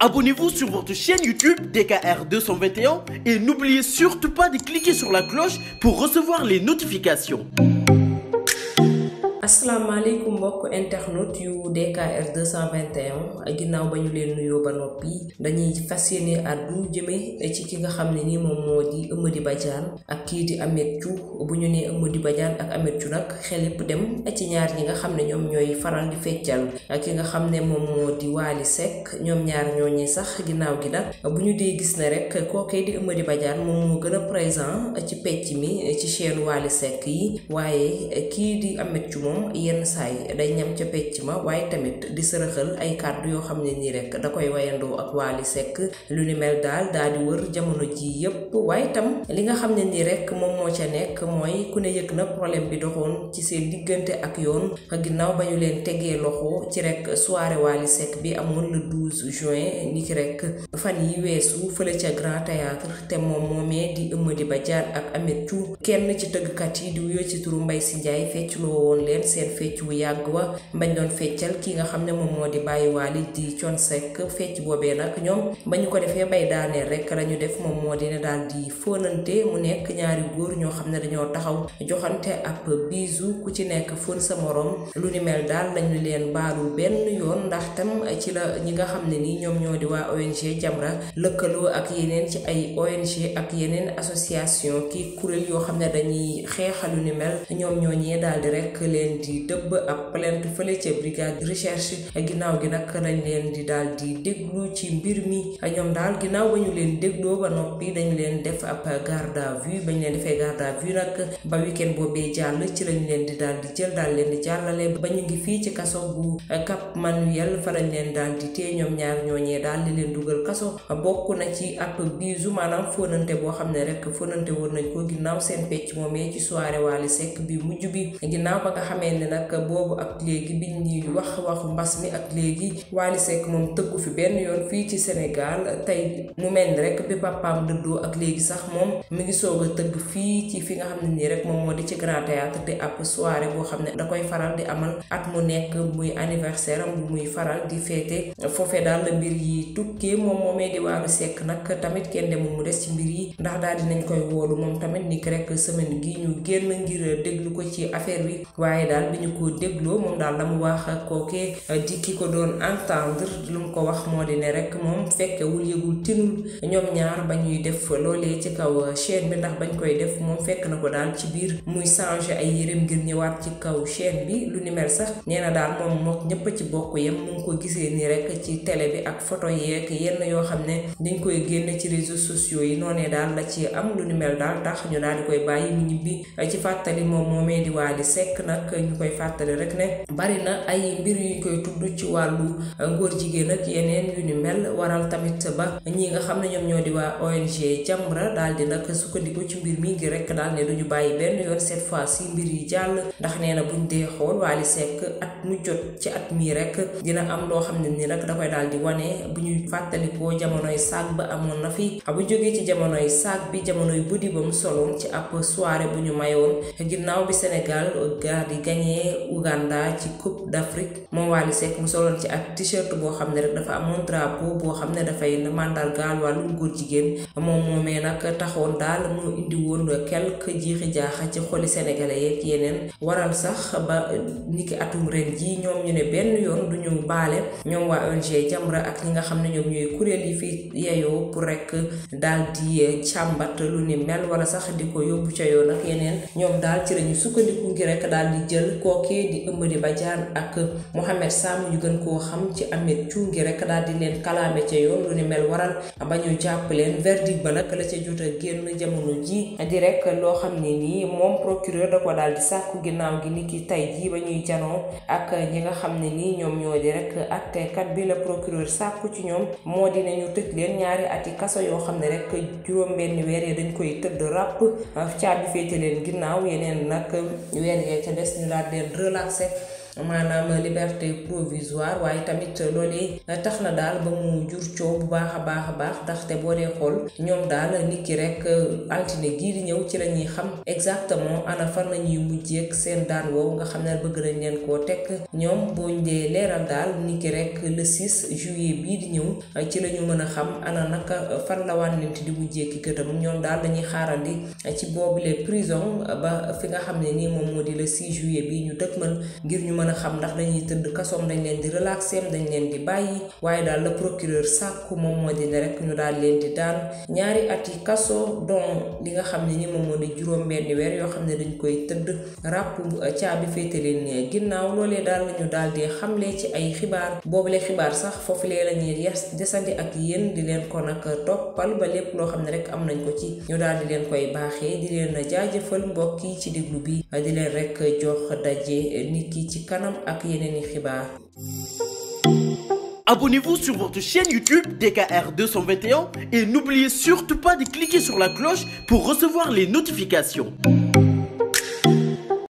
Abonnez-vous sur votre chaîne YouTube DKR 221 et n'oubliez surtout pas de cliquer sur la cloche pour recevoir les notifications. asalaamaaleykum mbokk internet yu DKR 221 ginnaaw ba ñu leen nuyoo ba noppi dañuy fas yéene àddu jëme ci ki nga xam ne ni moom moo di Eumeudi Badiane ak kii di Ameth Thiou. bu ñu nee Eumeudi Badiane ak Ameth Thiou nag xel yépp dem ci ñaar ñi nga xam ne ñoom ñooy faral di feccal ak ki nga xam ne moom moo di Wally Seck ñoom ñaar ñooñi sax ginnaaw gi nag bu ñu dee gis ne rek kookee di Eumeudi Badiane moom moo gën a présent ci pecc mi ci chaîne Wally Seck yi waaye kii di Ameth Thiou yenn saay day ñam ca pecc ma waaye tamit di sërëxal ay kàddu yoo xam ne nii rek da koy wayandoo ak Wally Seck lu ni mel daal di wër jamono ji yépp waaye tam li nga xam ne nii rek moom moo ca nekk mooy ku ne yëg na problème bi doxoon ci seen diggante ak yoon ginnaaw ba ñu leen tegee loxo ci rek soirée Wally Seck bi amoon le 12 juin ni ki rek fan yi weesu fële ca Grand Théâtre te moom moomee di Eumeudi Badiane ak Ameth Thiou kenn ci tëggkat yi di wuyoo ci turu Mbaye Sy Ndiaye fecculoo woon leen seen fecc wu yàgg wa bañ doon feccal ki nga xam ne moom moo di bàyyi Wally di Thione Seck fecc boobee nag ñoom ba ñu ko defee bay daaneel rek la ñu def moom moo di ne daal di fóonante mu nekk ñaari góor ñoo xam ne dañoo taxaw joxante ab bisu ku ci nekk fóon sa morom lu ni mel daal lañu leen baalul benn yoon ndax tam ci la ñi nga xam ne ni ñoom ñoo di waa ONG Jamra lëkkaloo ak yeneen ci ay ONG ak yeneen association ki kuréel yoo xam ne dañuy xeexal lu ni mel ñoom ñooñee daal di rek leen di dëbb ab plainte fële ca brigade recherche ginnaaw gi nag lañ leen di daal di déglu ci mbir mi ñoom daal ginnaaw ba ñu leen dégloo ba noppi dañu leen def ab garde à vue bañ leen defee garde à vue nag ba weekend boobee jàll ci lañ leen di daal di jël daal leen di jàllale ba ñu ngi fii ci kaso bu Cap Manuel fa lañ leen daal di téye ñoom ñaar ñooñee daal di leen dugal kaso bokk na ci ab bisu maanaam fóonante boo xam ne rek fóonante woon nañ ko ginnaaw seen pecc moomee ci soirée Wally Seck bi mujj bi ginnaaw ba nga xamee ne nag boobu ak léegi biñ ñuy waxu mbas mi ak léegi Wally Seck moom tëggu fi benn yoon fii ci Sénégal tey mu mel ni rek bi papaam dëddoo ak léegi sax moom mi ngi soog a tëgg fii ci fi nga xam ne nii rek moom moo di ci Grand Théâtre di ab soirée boo xam ne da koy faral di amal at mu nekk muy anniversaire am bu muy faral di féete foofee daal la mbir yi tukkee moom moomee di Wally Seck nag tamit kenn demul mu des ci mbir yi ndax daal dinañ koy woolu moom tamit ni ki rek semaine gi ñu génn ngir déglu ko ci affaire bi waaye daal bi ñu ko dégloo moom daal la mu wax ak kookee di ki ko doon entendre lu mu ko wax moo di ne rek moom fekkewul yëgul tinul ñoom ñaar ba ñuy def loolee ci kaw chaîne bi ndax bañ koy def moom fekk na ko daal ci biir muy changer ay yéreem ngir ñëwaat ci kaw chaîne bi lu ni mel sax nee na daal moom mook ñëpp ci bokk yem mu ngi ko gisee nii rek ci télé bi ak photo yeeg yenn yoo xam ne dañ koy génne ci réseaux sociaux yi noonee daal la ci am lu ni mel daal tax ñu daal di koy bàyyi mu ñibbi ci fàttali moom moomee di Wally Seck nag ñu koy fàttali rek ne bari na ay mbir yu koy tudd ci wàllu ngóor jigéen ak yeneen yu ni mel waral tamit ba ñi nga xam ne ñoom ñoo di waa ONG Jamra daal di nag sukkandiku ci mbir mi ngi rek daal ne duñu bàyyi benn yoon cette fois ci mbir yi jàll ndax nee na buñ dee xool Wally Seck at mu jot ci at mii rek dina am loo xam ne ni rek da koy daal di wane bu ñu fàttalikoo jamonoy saag ba amoon na fi bu jógee ci jamonoy saag bi jamonoy buddi ba mu soloon ci ab soirée bu ñu mayoon ginnaaw bi Sénégal gaal di gagné Ouganda ci Coupe d'Afrique moom Wally Seck mu soloon ci ak t-shirt boo xam ne rek dafa amoon drapeau boo xam ne dafay mandargaal wàllu góor jigéen moom moomee nag taxoon daal mu indi woon quelque jiixi jaaxa ci xoli sénégalais yeeg yeneen waral sax ba niki atum ren ji ñoom ñu ne benn yoon duñu baale ñoom waa ONG Jamra ak ñi nga xam ne ñoom ñooy kuréel yi fi yeyoo pour rek daal di càmbat lu ni mel wala sax di ko yóbbu ca yoon ak yeneen ñoom daal ci lañu sukkandiku ngi rek daal di jël kookee di Eumeudi Badiane ak Mohamed Sam ñu gën koo xam ci Ameth Thiou ngi rek daal di leen kalaame ca yoon lu ni mel waral ba ñu jàpp leen verdict ba nag la ca jot a génn jamono ji di rek loo xam ne nii moom procureur da ko daal di sàkku ginnaaw gi ni ki tey jii ba ñuy janoo ak ñi nga xam ne nii ñoom ñoo di rek attekat bi la procureur sàkku ci ñoom moo di ne ñu tëj leen ñaari ati kaso yoo xam ne rek juróom-benn weer yi dañ koy tëdd ràpp caabi féete leen ginnaaw yeneen nag weer yee ca des ñu daal leen relaxé maanaam liberté provisoire waaye tamit loolee tax na daal ba mu jur coow bu baax a baax ndaxte boo dee xool ñoom daal nit ki rek altine gii di ñëw ci la ñuy xam exactement ana fan la ñuy mujjeek seen daan woowu nga xam ne bëgg nañ leen koo teg ñoom booñ dee leeral daal nit ki rek le 6 juillet bii di ñëw ci la ñu mën a xam ana naka fan la wànnent di mujjeeki gëtam ñoom daal dañuy xaarandi ci boobule prison ba fi nga xam ne nii moom moo di le 6 juillet bii ñu dëkkmal ngir ñu mën a xam ndax dañuy tëdd kasoom dañ leen di relaxer dañ leen di bàyyi waaye daal le procureur sàkku moom moo di ne rek ñu daal leen di daan 2 ati kaso donc li nga xam ne ni moom moo di juróom-benni weer yoo xam ne dañ koy tëdd ràpp caabi féete leen ginnaaw loolee daal la ñu daal di xamle ci ay xibaar boobule xibaar sax foofu lee la ñuy desandi ak yéen di leen ko nag toppal ba lépp loo xam ne rek am nañ ko ci ñu daal di leen koy baaxee di leen jaajëfal mbokk yi ci déglu bi di leen rek jox daje nit ki ci kanam ak yeneeni xibaar. Abonnez-vous sur votre chaîne YouTube DKR 221 et n'oubliez surtout pas de cliquer sur la cloche pour recevoir les notifications.